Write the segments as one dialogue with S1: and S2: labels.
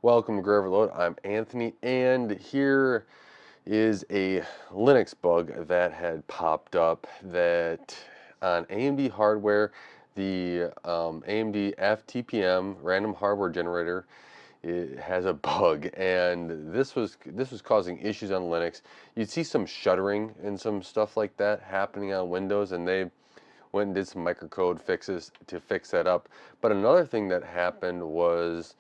S1: Welcome to Grover Load. I'm Anthony, and here is a Linux bug that had popped up that on AMD hardware, the AMD FTPM random hardware generator, it has a bug, and this was causing issues on Linux. You'd see some shuddering and some stuff like that happening on Windows, and they went and did some microcode fixes to fix that up. But another thing that happened was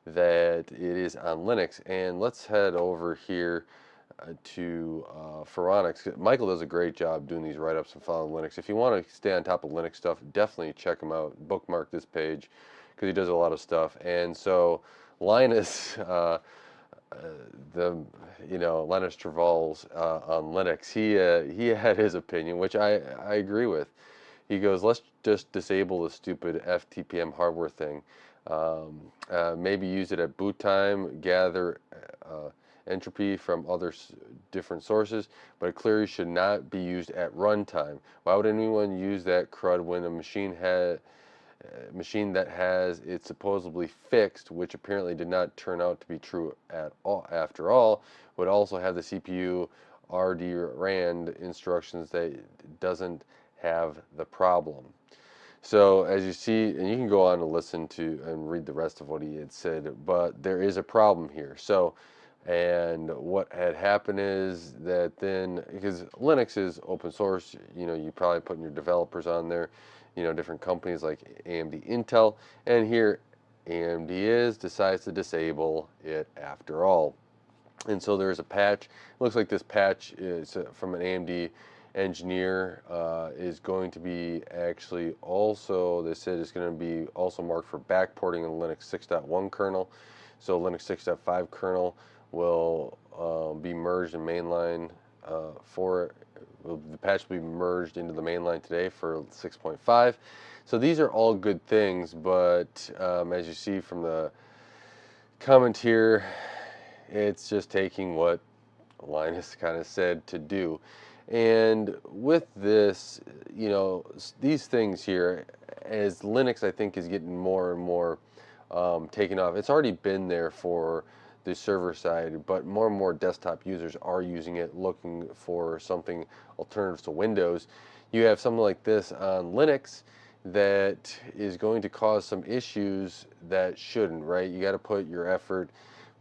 S1: that it is on Linux, and let's head over here to Phoronix. Michael does a great job doing these write-ups and following Linux. If you want to stay on top of Linux stuff, definitely check him out. Bookmark this page because he does a lot of stuff. And so Linus, uh, the Linus Torvalds on Linux, he had his opinion, which I agree with. He goes, let's just disable the stupid FTPM hardware thing. Maybe use it at boot time, gather entropy from other different sources, but it clearly should not be used at runtime. Why would anyone use that crud when a machine that has it supposedly fixed, which apparently did not turn out to be true at all, after all, would also have the CPU RD-RAND instructions that doesn't have the problem. So as you see, and you can go on to listen to and read the rest of what he had said, but there is a problem here. So, and what had happened is that then, because Linux is open source, you probably putting your developers on there, different companies like AMD Intel, and here AMD decides to disable it after all. And so there's a patch. It looks like this patch is from an AMD engineer, is going to be actually also, they said it's going to be also marked for backporting in Linux 6.1 kernel. So Linux 6.5 kernel will be merged in mainline for the patch will be merged into the mainline today for 6.5. So these are all good things, but as you see from the comment here, it's just taking what Linus kind of said to do. And with this, these things here, as Linux, I think, is getting more and more taken off. It's already been there for the server side, but more and more desktop users are using it, looking for something alternative to Windows. You have something like this on Linux that is going to cause some issues that shouldn't, right? You got to put your effort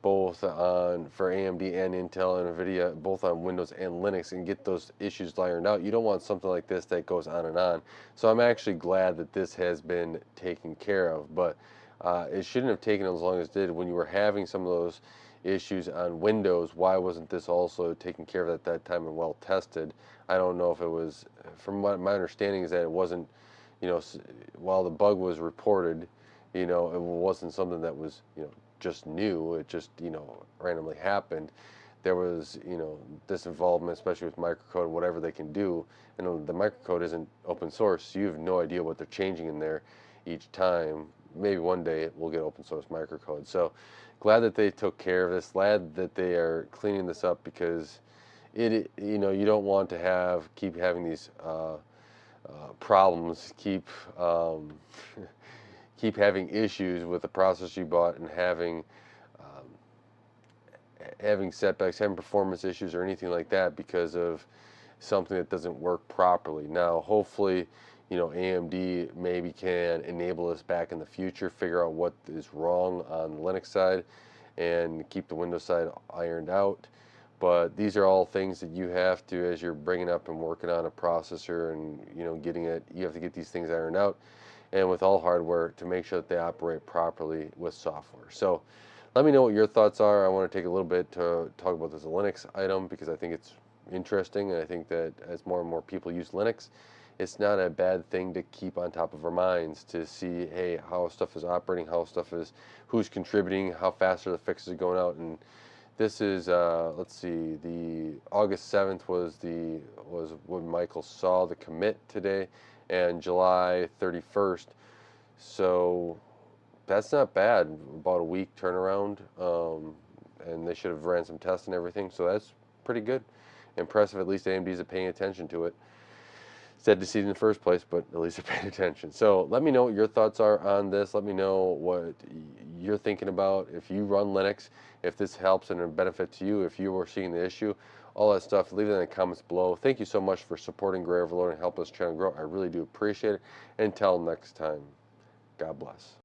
S1: both on for AMD and Intel and NVIDIA, both on Windows and Linux, and get those issues ironed out. You don't want something like this that goes on and on. So I'm actually glad that this has been taken care of, but it shouldn't have taken as long as it did. When you were having some of those issues on Windows, why wasn't this also taken care of at that time and well tested? I don't know if it was, from my understanding is that it wasn't, while the bug was reported, it wasn't something that was, just new. It just, randomly happened. There was, this involvement, especially with microcode, whatever they can do. And the microcode isn't open source, so you have no idea what they're changing in there each time. Maybe one day we'll get open source microcode. So glad that they took care of this. Glad that they are cleaning this up, because you don't want to keep having these problems, keep having issues with the processor you bought, and having setbacks, having performance issues or anything like that because of something that doesn't work properly. Now, hopefully, AMD maybe can enable this back in the future, figure out what is wrong on the Linux side, and keep the Windows side ironed out. But these are all things that you have to, as you're bringing up and working on a processor and getting it, you have to get these things ironed out, and with all hardware, to make sure that they operate properly with software. So let me know what your thoughts are. I want to take a little bit to talk about this Linux item because I think it's interesting, and I think that as more and more people use Linux, it's not a bad thing to keep on top of our minds, to see, hey, how stuff is operating, who's contributing, how fast are the fixes going out. And this is, let's see, the August 7th was when Michael saw the commit today, and July 31st. So that's not bad, about a week turnaround, and they should have ran some tests and everything, so that's pretty good. Impressive. At least AMD's paying attention to it. sad to see it in the first place, but at least I paid attention. So let me know what your thoughts are on this. Let me know what you're thinking about. If you run Linux, if this helps and a benefit to you, if you are seeing the issue, all that stuff, leave it in the comments below. Thank you so much for supporting Gray Overload and help us channel grow. I really do appreciate it. Until next time, God bless.